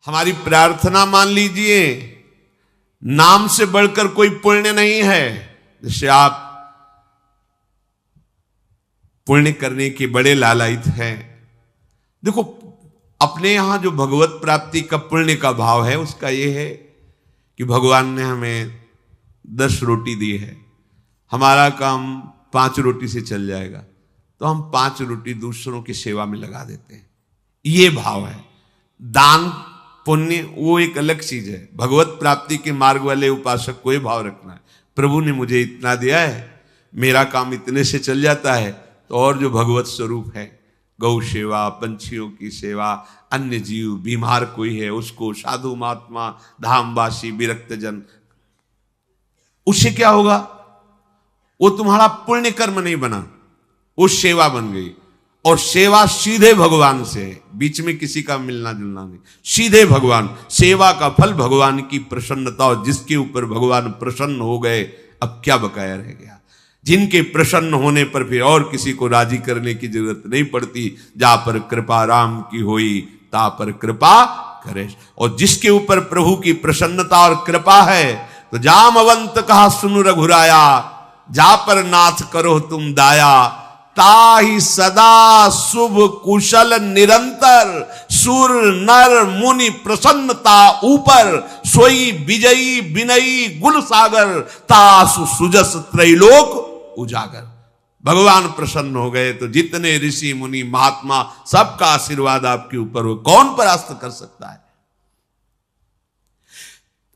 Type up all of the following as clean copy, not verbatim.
हमारी प्रार्थना मान लीजिए, नाम से बढ़कर कोई पुण्य नहीं है। जैसे आप पुण्य करने के बड़े लालायित हैं। देखो, अपने यहां जो भगवत प्राप्ति का पुण्य का भाव है उसका यह है कि भगवान ने हमें 10 रोटी दी है, हमारा काम 5 रोटी से चल जाएगा, तो हम 5 रोटी दूसरों की सेवा में लगा देते हैं। ये भाव है। दान पुण्य वो एक अलग चीज है। भगवत प्राप्ति के मार्ग वाले उपासक को ये भाव रखना है, प्रभु ने मुझे इतना दिया है, मेरा काम इतने से चल जाता है, तो और जो भगवत स्वरूप है, गौ सेवा, पंछियों की सेवा, अन्य जीव, बीमार कोई है उसको, साधु महात्मा, धामवासी, विरक्त जन, उससे क्या होगा? वो तुम्हारा पुण्य कर्म नहीं बना, वो सेवा बन गई। और सेवा सीधे भगवान से है, बीच में किसी का मिलना जुलना नहीं, सीधे भगवान। सेवा का फल भगवान की प्रसन्नता, और जिसके ऊपर भगवान प्रसन्न हो गए, अब क्या बकाया रह गया? जिनके प्रसन्न होने पर फिर और किसी को राजी करने की जरूरत नहीं पड़ती। जा पर कृपा राम की होई, ता पर कृपा करे। और जिसके ऊपर प्रभु की प्रसन्नता और कृपा है, तो जामवंत कहा सुनु रघुराया, जा पर नाथ करो तुम दाया, ताहि सदा शुभ कुशल निरंतर, सुर नर मुनि प्रसन्नता ऊपर, सोई विजयी विनयी गुण सागर, तासु सुजस त्रैलोक उजागर। भगवान प्रसन्न हो गए तो जितने ऋषि मुनि महात्मा, सबका आशीर्वाद आपके ऊपर हो, कौन परास्त कर सकता है?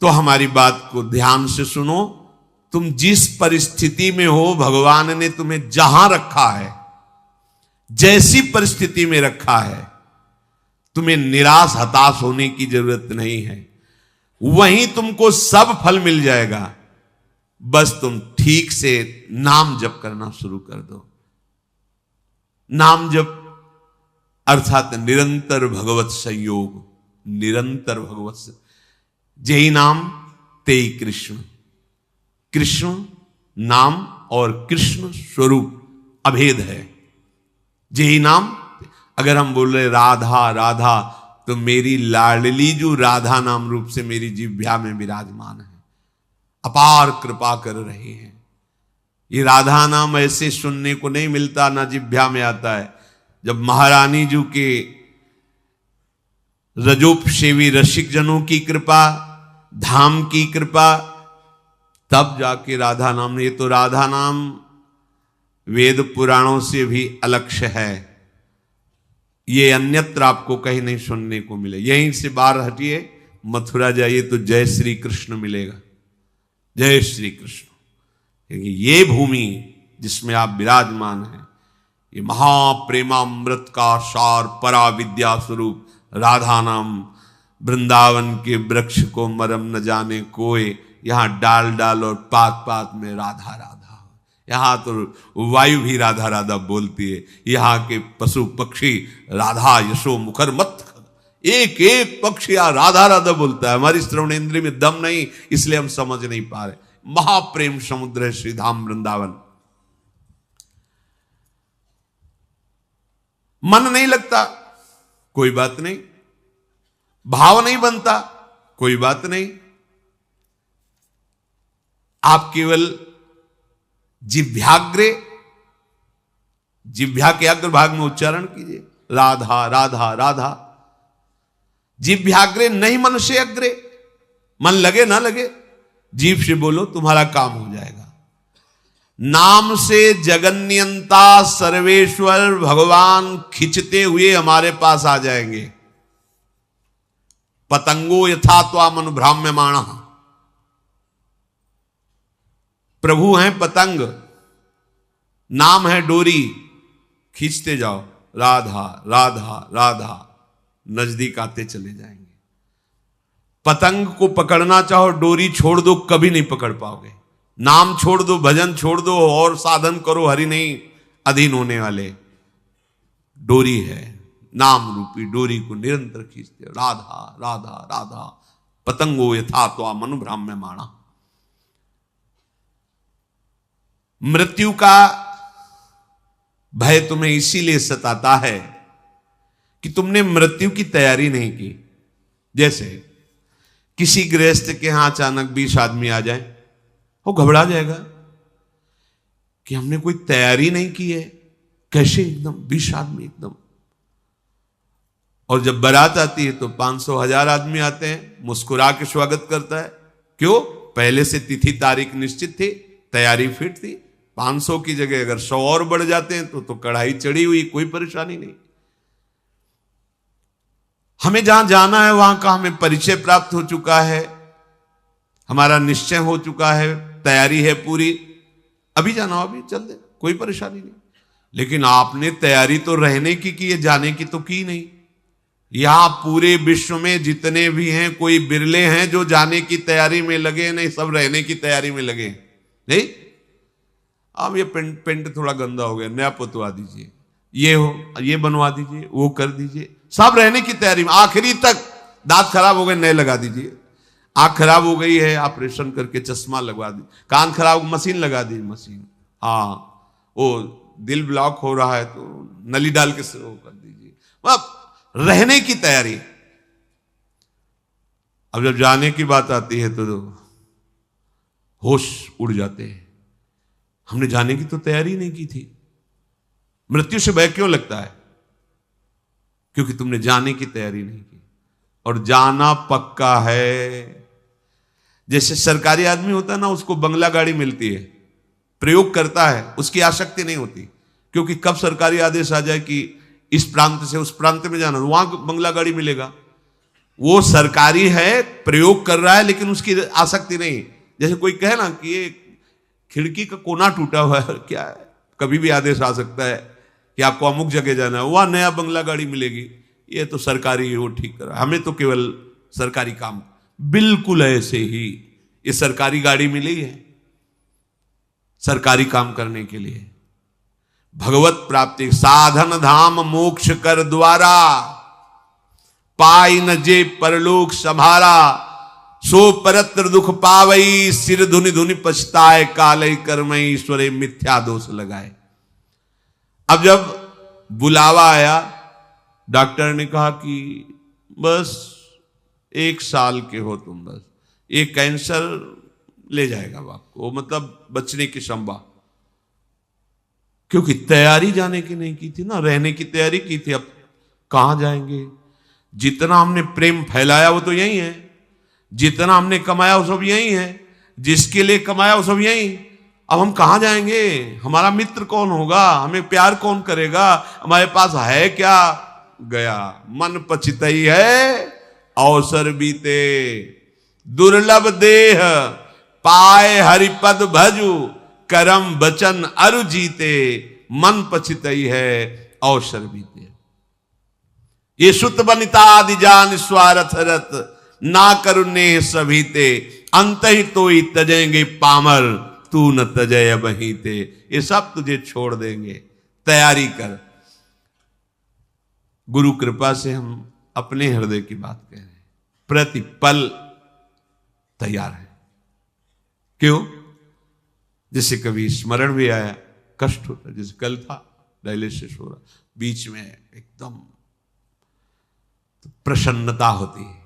तो हमारी बात को ध्यान से सुनो। तुम जिस परिस्थिति में हो, भगवान ने तुम्हें जहां रखा है, जैसी परिस्थिति में रखा है, तुम्हें निराश हताश होने की जरूरत नहीं है। वहीं तुमको सब फल मिल जाएगा। बस तुम ठीक से नाम जप करना शुरू कर दो। नाम जप अर्थात निरंतर भगवत संयोग, निरंतर भगवत, जेहि नाम तेहि कृष्ण। कृष्ण नाम और कृष्ण स्वरूप अभेद है। जेहि नाम, अगर हम बोल रहे राधा राधा, तो मेरी लाडली जो राधा नाम रूप से मेरी जिह्वा में विराजमान है, अपार कृपा कर रही है। ये राधा नाम ऐसे सुनने को नहीं मिलता, ना जिह्वा में आता है। जब महारानी जी के रजोपसेवी रसिक जनों की कृपा, धाम की कृपा, तब जाके राधा नाम। ये तो राधा नाम वेद पुराणों से भी अलग है। ये अन्यत्र आपको कहीं नहीं सुनने को मिले। यहीं से बाहर हटिए, मथुरा जाइए तो जय श्री कृष्ण मिलेगा, जय श्री कृष्ण। क्योंकि ये भूमि जिसमें आप विराजमान हैं, ये महाप्रेमामृत का सार, परा विद्या स्वरूप राधा नाम। वृंदावन के वृक्ष को मरम न जाने कोई, यहां डाल डाल और पात पात में राधा राधा। यहां तो वायु भी राधा राधा बोलती है, यहां के पशु पक्षी राधा यशो मुखर मत, एक एक पक्षी राधा राधा बोलता है। हमारी श्रवण इंद्रिय में दम नहीं, इसलिए हम समझ नहीं पा रहे। महाप्रेम समुद्र है श्री धाम वृंदावन। मन नहीं लगता, कोई बात नहीं। भाव नहीं बनता, कोई बात नहीं। आप केवल जिह्वाग्रे, जिह्वा के अग्र भाग में उच्चारण कीजिए, राधा राधा राधा। जिह्वाग्रे नहीं, मन से अग्रे। मन लगे ना लगे, जीभ से बोलो, तुम्हारा काम हो जाएगा। नाम से जगन्यंता सर्वेश्वर भगवान खिंचते हुए हमारे पास आ जाएंगे। पतंगो यथा त्वाम अनुभ्राम्यमाण। प्रभु हैं पतंग, नाम है डोरी, खींचते जाओ, राधा राधा राधा, नजदीक आते चले जाएंगे। पतंग को पकड़ना चाहो, डोरी छोड़ दो, कभी नहीं पकड़ पाओगे। नाम छोड़ दो, भजन छोड़ दो, और साधन करो, हरि नहीं अधीन होने वाले। डोरी है, नाम रूपी डोरी को निरंतर खींचते, राधा राधा राधा। पतंगो यथा त्वाम अनुभ्राम्यमाण। मृत्यु का भय तुम्हें इसीलिए सताता है कि तुमने मृत्यु की तैयारी नहीं की। जैसे किसी गृहस्थ के यहां अचानक 20 आदमी आ जाए, वो घबरा जाएगा कि हमने कोई तैयारी नहीं की है, कैसे एकदम 20 आदमी एकदम। और जब बारात आती है तो 500 1000 आदमी आते हैं, मुस्कुरा के स्वागत करता है। क्यों? पहले से तिथि तारीख निश्चित थी, तैयारी फिट थी। 500 की जगह अगर 100 और बढ़ जाते हैं तो कढ़ाई चढ़ी हुई, कोई परेशानी नहीं। हमें जहां जाना है वहां का हमें परिचय प्राप्त हो चुका है, हमारा निश्चय हो चुका है, तैयारी है पूरी, अभी जाना हो अभी चल दे, कोई परेशानी नहीं। लेकिन आपने तैयारी तो रहने की है, जाने की तो की नहीं। यहां पूरे विश्व में जितने भी हैं, कोई बिरले हैं जो जाने की तैयारी में लगे, नहीं सब रहने की तैयारी में लगे। नहीं, अब ये पेंट थोड़ा गंदा हो गया, नया पुतवा दीजिए, ये बनवा दीजिए, वो कर दीजिए, सब रहने की तैयारी में। आखिरी तक दांत खराब हो गए, नए लगा दीजिए, आंख खराब हो गई है, ऑपरेशन करके चश्मा लगवा दी, कान खराब मशीन लगा दी, मशीन, हाँ वो दिल ब्लॉक हो रहा है तो नली डाल के वो कर दीजिए। अब रहने की तैयारी। अब जब जाने की बात आती है तो होश उड़ जाते हैं, हमने जाने की तो तैयारी नहीं की थी। मृत्यु से भय क्यों लगता है? क्योंकि तुमने जाने की तैयारी नहीं की, और जाना पक्का है। जैसे सरकारी आदमी होता है ना, उसको बंगला गाड़ी मिलती है, प्रयोग करता है, उसकी आसक्ति नहीं होती, क्योंकि कब सरकारी आदेश आ जाए कि इस प्रांत से उस प्रांत में जाना, वहां बंगला गाड़ी मिलेगा। वो सरकारी है, प्रयोग कर रहा है, लेकिन उसकी आसक्ति नहीं। जैसे कोई कहे ना कि ये खिड़की का कोना टूटा हुआ है, क्या है, कभी भी आदेश आ सकता है कि आपको अमुक जगह जाना है, वहां नया बंगला गाड़ी मिलेगी, ये तो सरकारी है, वो ठीक कर रहा है, हमें तो केवल सरकारी काम। बिल्कुल ऐसे ही ये सरकारी गाड़ी मिली है सरकारी काम करने के लिए। भगवत प्राप्ति साधन धाम मोक्ष कर द्वारा, पाई न जे परलोक संभारा, सो परत्र दुख पावई, सिर धुनि धुनि पछताए, कालई कर्मई ईश्वरे मिथ्या दोष लगाए। अब जब बुलावा आया, डॉक्टर ने कहा कि बस 1 साल के हो तुम, बस ये कैंसर ले जाएगा आपको, मतलब बचने की संभव। क्योंकि तैयारी जाने की नहीं की थी ना, रहने की तैयारी की थी। अब कहां जाएंगे? जितना हमने प्रेम फैलाया वो तो यही है, जितना हमने कमाया वो सब यही है, जिसके लिए कमाया वो सब यही। अब हम कहां जाएंगे? हमारा मित्र कौन होगा? हमें प्यार कौन करेगा? हमारे पास है क्या? गया। मन पछतई है अवसर बीते, दुर्लभ देह पाए हरिपद भजु, करम बचन अरु जीते, मन पछतई है अवसर बीते। ये सुत बनिता आदि जान स्वार्थ रत, ना करुणे सभीते, अंत ही तो ही तजेंगे पामर, तू न तजय बहीते। ये सब तुझे छोड़ देंगे, तैयारी कर। गुरु कृपा से हम अपने हृदय की बात कह रहे हैं, प्रतिपल तैयार है। क्यों? जैसे कभी स्मरण भी आया, कष्ट होता, जैसे कल था डायलिसिस हो रहा, बीच में एकदम तो प्रसन्नता होती है,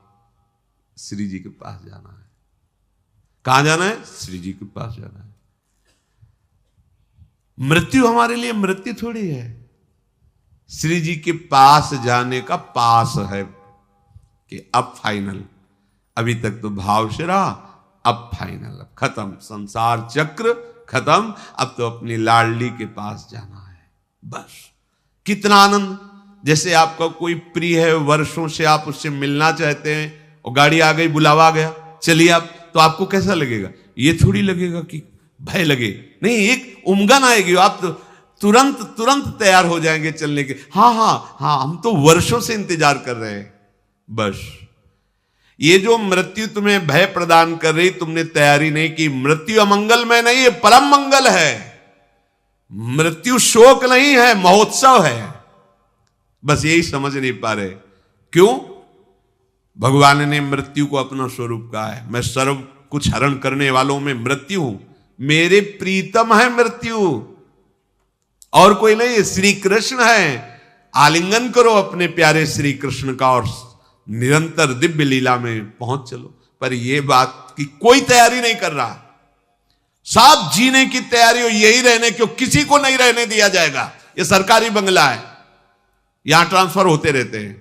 श्री जी के पास जाना है। कहां जाना है? श्री जी के पास जाना है। मृत्यु हमारे लिए मृत्यु थोड़ी है, श्री जी के पास जाने का पास है कि अब फाइनल। अभी तक तो भाव से रहा, अब फाइनल, अब खत्म, संसार चक्र खत्म, अब तो अपनी लाडली के पास जाना है बस। कितना आनंद! जैसे आपका कोई प्रिय है, वर्षों से आप उससे मिलना चाहते हैं, और गाड़ी आ गई, बुलावा आ गया, चलिए आप, तो आपको कैसा लगेगा? ये थोड़ी लगेगा कि भय लगे, नहीं, एक उमगन आएगी, आप तो तुरंत तैयार हो जाएंगे चलने के। हाँ हाँ हाँ, हम तो वर्षों से इंतजार कर रहे हैं बस। ये जो मृत्यु तुम्हें भय प्रदान कर रही, तुमने तैयारी नहीं की। मृत्यु अमंगल में नहीं है, परम मंगल है। मृत्यु शोक नहीं है, महोत्सव है। बस यही समझ नहीं पा रहे। क्यों? भगवान ने मृत्यु को अपना स्वरूप कहा है, मैं सर्व कुछ हरण करने वालों में मृत्यु हूं, मेरे प्रीतम है मृत्यु, और कोई नहीं, श्री कृष्ण है। आलिंगन करो अपने प्यारे श्री कृष्ण का और निरंतर दिव्य लीला में पहुंच चलो। पर यह बात की कोई तैयारी नहीं कर रहा। सब जीने की तैयारी हो, यही रहने क्यों, किसी को नहीं रहने दिया जाएगा। ये सरकारी बंगला है, यहां ट्रांसफर होते रहते हैं,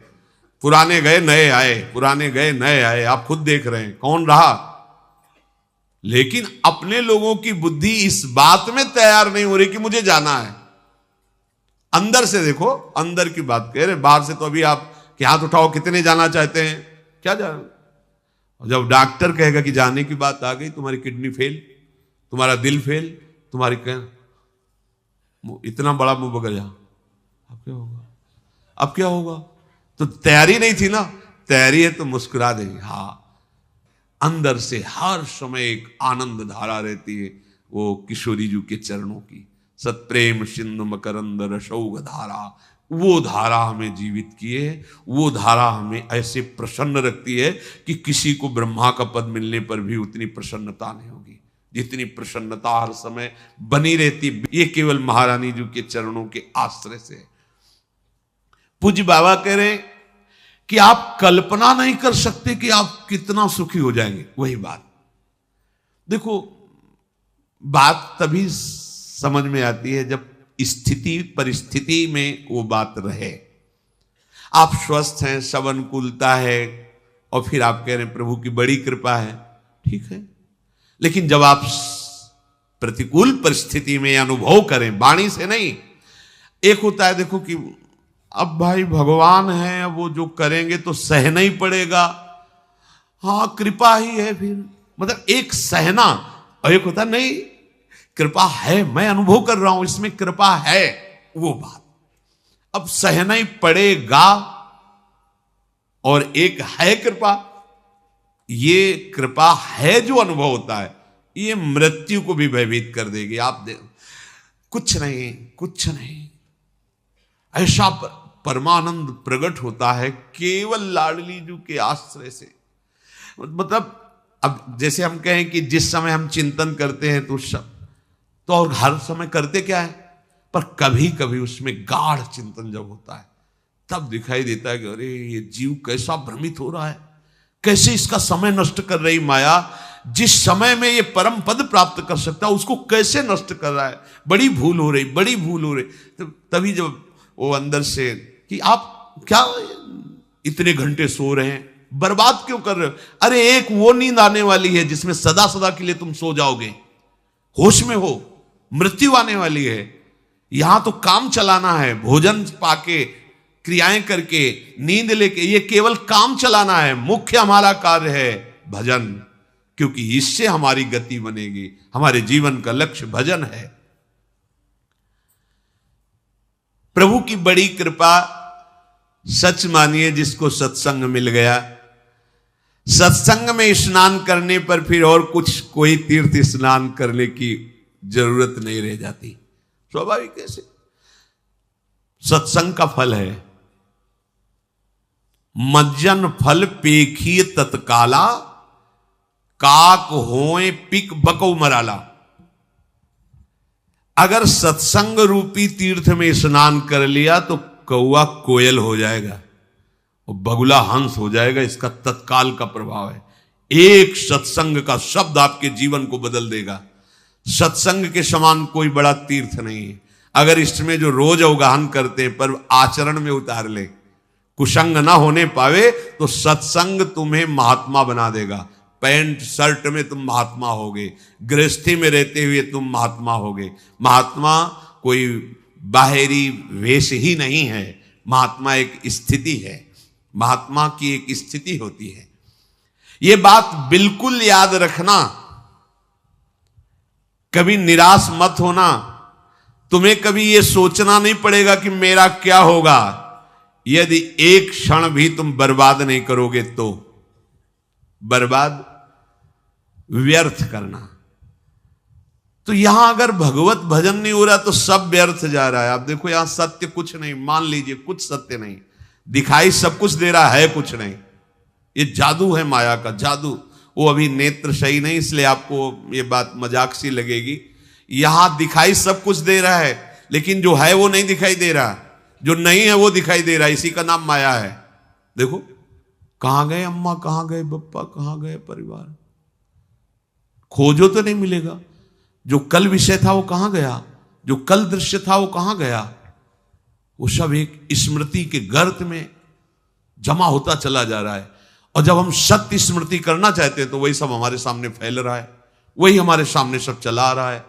पुराने गए नए आए, पुराने गए नए आए। आप खुद देख रहे हैं कौन रहा। लेकिन अपने लोगों की बुद्धि इस बात में तैयार नहीं हो रही कि मुझे जाना है। अंदर से देखो, अंदर की बात कह रहे, बाहर से तो अभी आप कि हाथ उठाओ कितने जाना चाहते हैं, क्या जाना। जब डॉक्टर कहेगा कि जाने की बात आ गई, तुम्हारी किडनी फेल, तुम्हारा दिल फेल, तुम्हारी इतना बड़ा मुंह बगल जा, अब क्या होगा, अब क्या होगा। तो तैयारी नहीं थी ना, तैयारी है तो मुस्कुरा देंगे। हाँ, अंदर से हर समय एक आनंद धारा रहती है, वो किशोरी जी के चरणों की। सत्प्रेम सिंधु मकरंद रसौघ धारा, वो धारा हमें जीवित किए, वो धारा हमें ऐसे प्रसन्न रखती है कि किसी को ब्रह्मा का पद मिलने पर भी उतनी प्रसन्नता नहीं होगी जितनी प्रसन्नता हर समय बनी रहती। ये केवल महारानी जी के चरणों के आश्रय से। पूज्य बाबा कह रहे हैं कि आप कल्पना नहीं कर सकते कि आप कितना सुखी हो जाएंगे। वही बात देखो, बात तभी समझ में आती है जब स्थिति परिस्थिति में वो बात रहे। आप स्वस्थ हैं, सब अनुकूलता है, और फिर आप कह रहे हैं प्रभु की बड़ी कृपा है, ठीक है। लेकिन जब आप प्रतिकूल परिस्थिति में अनुभव करें, वाणी से नहीं, एक होता है देखो कि अब भाई भगवान है, वो जो करेंगे तो सहना ही पड़ेगा, हाँ कृपा ही है, फिर मतलब एक सहना, और एक होता नहीं कृपा है, मैं अनुभव कर रहा हूं इसमें कृपा है, वो बात। अब सहना ही पड़ेगा, और एक है कृपा। ये कृपा है जो अनुभव होता है, ये मृत्यु को भी भयभीत कर देगी। आप कुछ नहीं, कुछ नहीं, ऐसा परमानंद प्रकट होता है केवल लाडली जी के आश्रय से। मतलब अब जैसे हम कहें कि जिस समय हम चिंतन करते हैं तो और हर समय करते क्या है, पर कभी कभी उसमें गाढ़ चिंतन जब होता है तब दिखाई देता है कि अरे ये जीव कैसा भ्रमित हो रहा है, कैसे इसका समय नष्ट कर रही माया। जिस समय में ये परम पद प्राप्त कर सकता है उसको कैसे नष्ट कर रहा है, बड़ी भूल हो रही, बड़ी भूल हो रही। तो तभी जब वो अंदर से कि आप क्या इतने घंटे सो रहे हैं, बर्बाद क्यों कर रहे हो। अरे एक वो नींद आने वाली है जिसमें सदा सदा के लिए तुम सो जाओगे, होश में हो, मृत्यु आने वाली है। यहां तो काम चलाना है, भोजन पाके, क्रियाएं करके, नींद लेके, ये केवल काम चलाना है। मुख्य हमारा कार्य है भजन, क्योंकि इससे हमारी गति बनेगी। हमारे जीवन का लक्ष्य भजन है। प्रभु की बड़ी कृपा, सच मानिए जिसको सत्संग मिल गया, सत्संग में स्नान करने पर फिर और कुछ कोई तीर्थ स्नान करने की जरूरत नहीं रह जाती। स्वाभाविक कैसे, सत्संग का फल है। मज्जन फल पेखिए तत्काला, काक होए पिक बकौ मराला। अगर सत्संग रूपी तीर्थ में स्नान कर लिया तो कौआ कोयल हो जाएगा और बगुला हंस हो जाएगा। इसका तत्काल का प्रभाव है। एक सत्संग का शब्द आपके जीवन को बदल देगा। सत्संग के समान कोई बड़ा तीर्थ नहीं है। अगर इसमें जो रोज अवगाहन करते हैं पर आचरण में उतार ले, कुसंग ना होने पावे, तो सत्संग तुम्हें महात्मा बना देगा। पैंट शर्ट में तुम महात्मा होगे, गृहस्थी में रहते हुए तुम महात्मा होगे। महात्मा कोई बाहरी वेश ही नहीं है, महात्मा एक स्थिति है। महात्मा की एक स्थिति होती है। यह बात बिल्कुल याद रखना, कभी निराश मत होना। तुम्हें कभी यह सोचना नहीं पड़ेगा कि मेरा क्या होगा। यदि एक क्षण भी तुम बर्बाद नहीं करोगे तो बर्बाद व्यर्थ करना। तो यहां अगर भगवत भजन नहीं हो रहा तो सब व्यर्थ जा रहा है। आप देखो यहां सत्य कुछ नहीं, मान लीजिए कुछ सत्य नहीं, दिखाई सब कुछ दे रहा है, कुछ नहीं। ये जादू है माया का, जादू। वो अभी नेत्र सही नहीं, इसलिए आपको ये बात मजाक सी लगेगी। यहां दिखाई सब कुछ दे रहा है, लेकिन जो है वो नहीं दिखाई दे रहा, जो नहीं है वो दिखाई दे रहा है। इसी का नाम माया है। देखो कहां गए अम्मा, कहां गए पप्पा, कहां गए परिवार, खोजो तो नहीं मिलेगा। जो कल विषय था वो कहां गया, जो कल दृश्य था वो कहां गया, वो सब एक स्मृति के गर्त में जमा होता चला जा रहा है। और जब हम सत्य स्मृति करना चाहते हैं तो वही सब हमारे सामने फैल रहा है, वही हमारे सामने सब चला आ रहा है।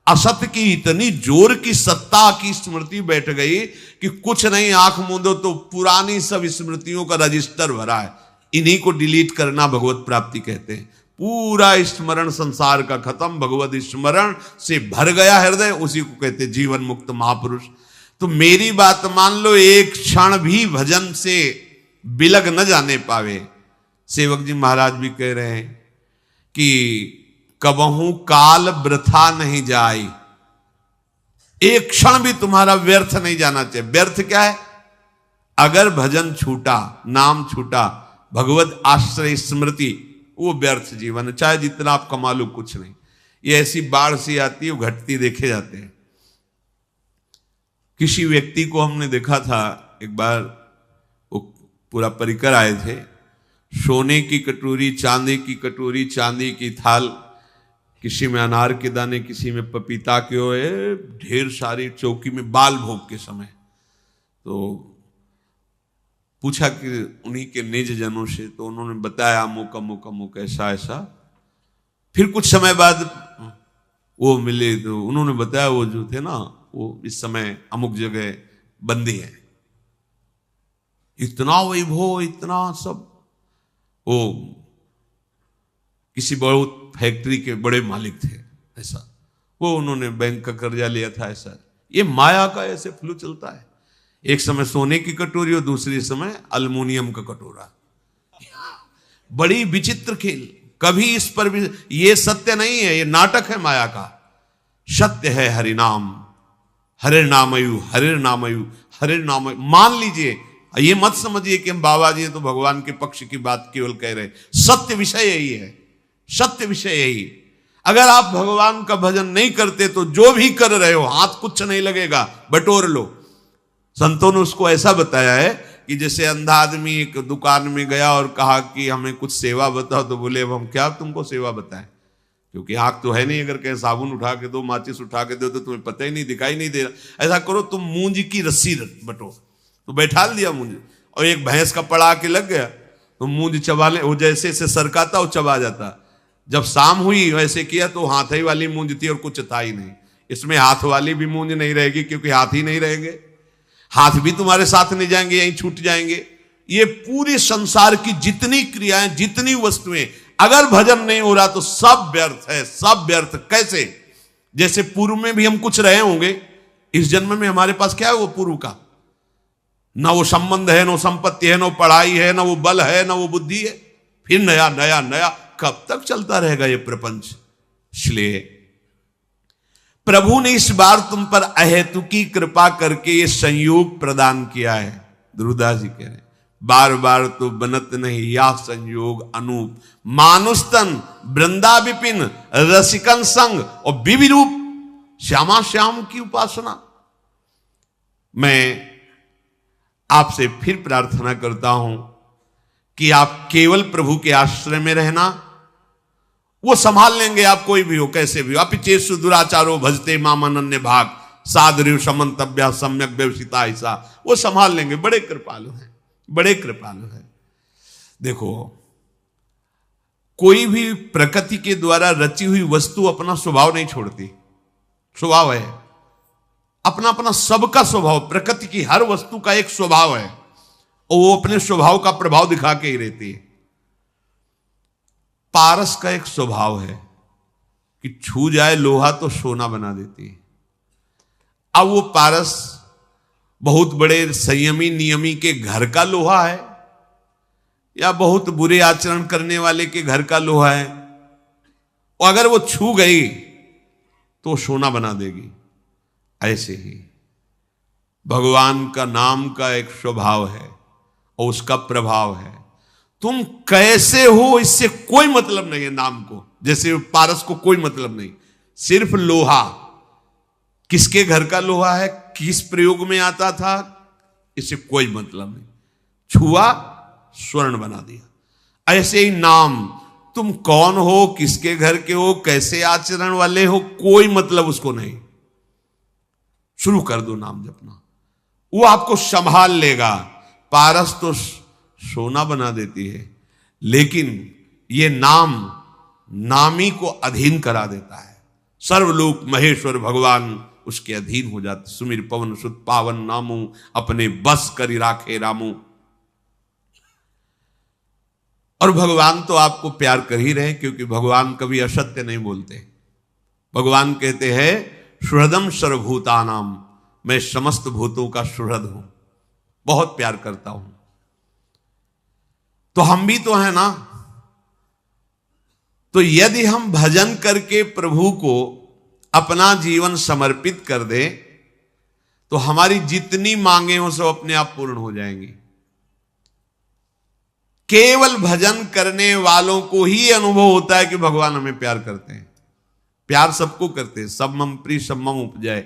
असत्य की इतनी जोर की सत्ता की स्मृति बैठ गई कि कुछ नहीं, आंख मूंदो तो पुरानी सब स्मृतियों का रजिस्टर भरा है। इन्हीं को डिलीट करना भगवत प्राप्ति कहते हैं। पूरा स्मरण संसार का खत्म, भगवत स्मरण से भर गया हृदय, उसी को कहते हैं जीवन मुक्त महापुरुष। तो मेरी बात मान लो, एक क्षण भी भजन से बिलग न जाने पावे। सेवक जी महाराज भी कह रहे हैं कि कबहू काल वृथा नहीं जाए, एक क्षण भी तुम्हारा व्यर्थ नहीं जाना चाहिए। व्यर्थ क्या है? अगर भजन छूटा, नाम छूटा, भगवत आश्रय स्मृति, वो व्यर्थ जीवन है। चाहे जितना आप कमा लो, कुछ नहीं। ये ऐसी बाढ़ सी आती है, वो घटती देखे जाते हैं। किसी व्यक्ति को हमने देखा था एक बार, वो पूरा परिकर आए थे, सोने की कटोरी, चांदी की कटोरी, चांदी की थाल, किसी में अनार के दाने, किसी में पपीता के हुए, ढेर सारी चौकी में बाल भोग के समय। तो पूछा कि उन्हीं के निज जनों से, तो उन्होंने बताया अमुक अमुक अमुक ऐसा ऐसा। फिर कुछ समय बाद वो मिले तो उन्होंने बताया वो जो थे ना, वो इस समय अमुक जगह बंदी है। इतना वैभव, इतना सब। वो किसी बहुत फैक्ट्री के बड़े मालिक थे ऐसा, वो उन्होंने बैंक का कर्जा लिया था ऐसा। ये माया का ऐसे फ्लू चलता है। एक समय सोने की कटोरी और दूसरी समय अल्युमिनियम का कटोरा। बड़ी विचित्र खेल। कभी इस पर भी, ये सत्य नहीं है, ये नाटक है माया का। सत्य है हरिनाम, हरिनामयु, हरिनामयु, हरिनामयु। मान लीजिए, ये मत समझिए कि हम बाबा जी तो भगवान के पक्ष की बात केवल कह रहे हैं। सत्य विषय यही है, सत्य विषय यही। अगर आप भगवान का भजन नहीं करते तो जो भी कर रहे हो हाथ कुछ नहीं लगेगा, बटोर लो। संतों ने उसको ऐसा बताया है कि जैसे अंधा आदमी एक दुकान में गया और कहा कि हमें कुछ सेवा बताओ, तो बोले अब हम क्या तुमको सेवा बताएं, क्योंकि आंख तो है नहीं। अगर कहीं साबुन उठा के दो, माचिस उठा के दो, तो तुम्हें पता ही नहीं, दिखाई नहीं दे रहा। ऐसा करो, तुम मूंज की रस्सी बटो। तो बैठा दिया मूंज, और एक भैंस का पड़ा के लग गया, तो मूंज चबा ले, वो जैसे से सरकाता वो चबा जाता। जब शाम हुई वैसे किया तो हाथ ही वाली मूंज थी और कुछ था ही नहीं। इसमें हाथ वाली भी मूंज नहीं रहेगी, क्योंकि हाथ ही नहीं रहेंगे, हाथ भी तुम्हारे साथ नहीं जाएंगे, यहीं छूट जाएंगे। ये पूरे संसार की जितनी क्रियाएं, जितनी वस्तुएं, अगर भजन नहीं हो रहा तो सब व्यर्थ है, सब व्यर्थ। कैसे? जैसे पूर्व में भी हम कुछ रहे होंगे, इस जन्म में हमारे पास क्या है वो पूर्व का? ना वो संबंध है, ना संपत्ति है, ना पढ़ाई है, ना वो बल है, ना वो बुद्धि है। फिर नया नया नया, कब तक चलता रहेगा ये प्रपंच? इसलिए प्रभु ने इस बार तुम पर अहेतुकी कृपा करके ये संयोग प्रदान किया है। ध्रुवदास जी कह रहे हैं, बार बार तो बनत नहीं या संयोग अनूप, मानुस्तन वृंदा विपिन रसिकन संग और विविरूप श्यामा श्याम की उपासना। मैं आपसे फिर प्रार्थना करता हूं कि आप केवल प्रभु के आश्रय में रहना, वो संभाल लेंगे आप, कोई भी हो, कैसे भी हो। अपिचेषु दुराचारो भजते माम अनन्य भाग, सादृव समन्तव्या सम्यक व्यवसिता ऐसा, वो संभाल लेंगे। बड़े कृपालु हैं, बड़े कृपालु हैं। देखो, कोई भी प्रकृति के द्वारा रची हुई वस्तु अपना स्वभाव नहीं छोड़ती। स्वभाव है अपना अपना, सबका स्वभाव, प्रकृति की हर वस्तु का एक स्वभाव है, और वो अपने स्वभाव का प्रभाव दिखा के ही रहती है। पारस का एक स्वभाव है कि छू जाए लोहा तो सोना बना देती है। अब वो पारस बहुत बड़े संयमी नियमी के घर का लोहा है, या बहुत बुरे आचरण करने वाले के घर का लोहा है, और अगर वो छू गई तो सोना बना देगी। ऐसे ही भगवान का नाम का एक स्वभाव है और उसका प्रभाव है। तुम कैसे हो इससे कोई मतलब नहीं है नाम को, जैसे पारस को कोई मतलब नहीं। सिर्फ लोहा, किसके घर का लोहा है, किस प्रयोग में आता था, इससे कोई मतलब नहीं। छुआ स्वर्ण बना दिया। ऐसे ही नाम, तुम कौन हो, किसके घर के हो, कैसे आचरण वाले हो, कोई मतलब उसको नहीं, शुरू कर दो नाम जपना, वो आपको संभाल लेगा। पारस तो सोना बना देती है, लेकिन ये नाम नामी को अधीन करा देता है। सर्वलोक महेश्वर भगवान उसके अधीन हो जाते। सुमिर पवन सुत पावन नामू, अपने बस करी राखे रामू। और भगवान तो आपको प्यार कर ही रहे, क्योंकि भगवान कभी असत्य नहीं बोलते। भगवान कहते हैं सुहृदम सर्वभूतानाम, मैं समस्त भूतों का सुहृद हूं, बहुत प्यार करता हूं। तो हम भी तो हैं ना। तो यदि हम भजन करके प्रभु को अपना जीवन समर्पित कर दे, तो हमारी जितनी मांगे हो सब अपने आप पूर्ण हो जाएंगी। केवल भजन करने वालों को ही अनुभव होता है कि भगवान हमें प्यार करते हैं। प्यार सबको करते हैं, सब मम प्रिय सब मम उपजाए।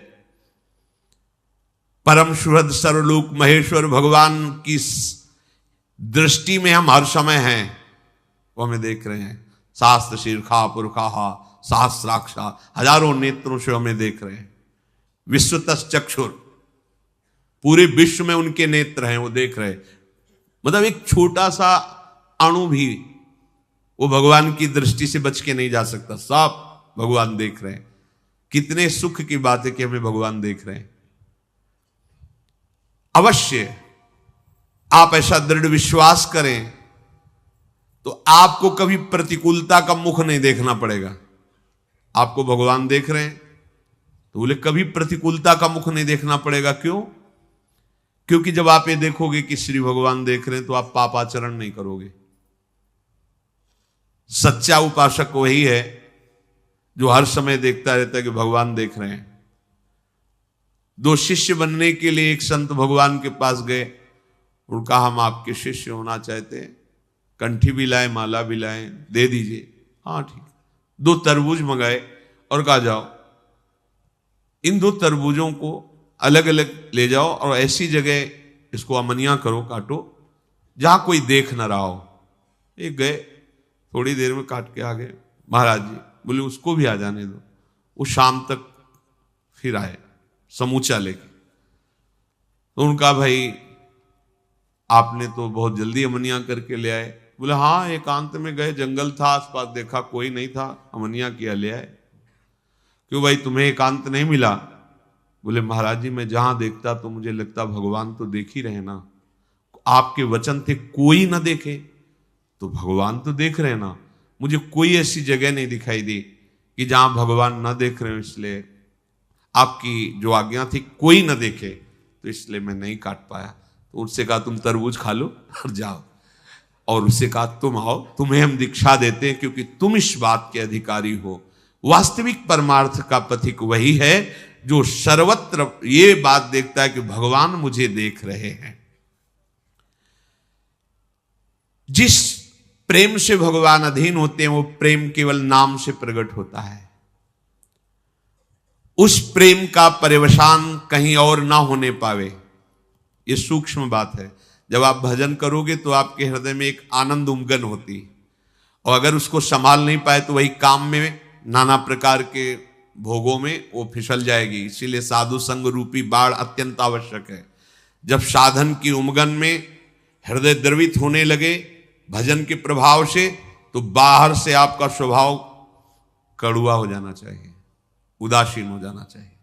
परम सुहृद सर्वलोक महेश्वर भगवान की दृष्टि में हम हर समय हैं, वो हमें देख रहे हैं। शास्त्र शीर्षा पुरखा सहस्राक्षा, हजारों नेत्रों से हमें देख रहे हैं। विश्वतस चक्षुर, पूरे विश्व में उनके नेत्र हैं, वो देख रहे हैं। मतलब एक छोटा सा अणु भी वो भगवान की दृष्टि से बच के नहीं जा सकता, सब भगवान देख रहे हैं। कितने सुख की बात है कि हमें भगवान देख रहे हैं। अवश्य आप ऐसा दृढ़ विश्वास करें तो आपको कभी प्रतिकूलता का मुख नहीं देखना पड़ेगा। आपको भगवान देख रहे हैं तो बोले कभी प्रतिकूलता का मुख नहीं देखना पड़ेगा। क्यों? क्योंकि जब आप ये देखोगे कि श्री भगवान देख रहे हैं तो आप पापाचरण नहीं करोगे। सच्चा उपासक वही है जो हर समय देखता रहता है कि भगवान देख रहे हैं। दो शिष्य बनने के लिए एक संत भगवान के पास गए और कहा हम आपके शिष्य होना चाहते हैं, कंठी भी लाए माला भी लाए, दे दीजिए। हाँ ठीक। 2 तरबूज मंगाए और कहा जाओ इन 2 तरबूजों को अलग अलग ले जाओ और ऐसी जगह इसको अमनिया करो, काटो जहां कोई देख ना रहा हो। एक गए, थोड़ी देर में काट के आ गए। महाराज जी बोले उसको भी आ जाने दो। वो शाम तक फिर आए समूचा लेके। तो उनका भाई आपने तो बहुत जल्दी अमनिया करके ले आए। बोले हाँ एकांत में गए, जंगल था आसपास, देखा कोई नहीं था, अमनिया किया ले आए। क्यों भाई तुम्हें एकांत नहीं मिला? बोले महाराज जी मैं जहां देखता तो मुझे लगता भगवान तो देख ही रहे ना। आपके वचन थे कोई ना देखे, तो भगवान तो देख रहे ना। मुझे कोई ऐसी जगह नहीं दिखाई दी कि जहां भगवान ना देख रहे हो, इसलिए आपकी जो आज्ञा थी कोई ना देखे, तो इसलिए मैं नहीं काट पाया। तो उससे कहा तुम तरबूज खा लो और जाओ। और उससे कहा तुम आओ, तुम्हें हम दीक्षा देते हैं क्योंकि तुम इस बात के अधिकारी हो। वास्तविक परमार्थ का पथिक वही है जो सर्वत्र ये बात देखता है कि भगवान मुझे देख रहे हैं। जिस प्रेम से भगवान अधीन होते हैं वो प्रेम केवल नाम से प्रकट होता है। उस प्रेम का पर्यवसान कहीं और ना होने पावे, ये सूक्ष्म बात है। जब आप भजन करोगे तो आपके हृदय में एक आनंद उमगन होती है, और अगर उसको संभाल नहीं पाए तो वही काम में नाना प्रकार के भोगों में वो फिसल जाएगी। इसीलिए साधु संग रूपी बाढ़ अत्यंत आवश्यक है। जब साधन की उमगन में हृदय द्रवित होने लगे भजन के प्रभाव से, तो बाहर से आपका स्वभाव कड़ुआ हो जाना चाहिए, उदासीन हो जाना चाहिए,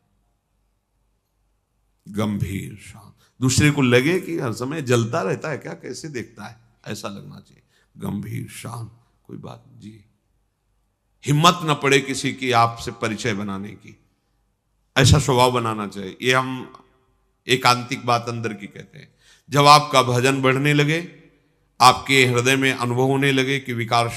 गंभीर शांत। दूसरे को लगे कि हर समय जलता रहता है क्या, कैसे देखता है, ऐसा लगना चाहिए। गंभीर शांत, कोई बात जी, हिम्मत न पड़े किसी की आपसे परिचय बनाने की, ऐसा स्वभाव बनाना चाहिए। ये हम एकांतिक बात अंदर की कहते हैं। जब आपका भजन बढ़ने लगे, आपके हृदय में अनुभव होने लगे कि विकार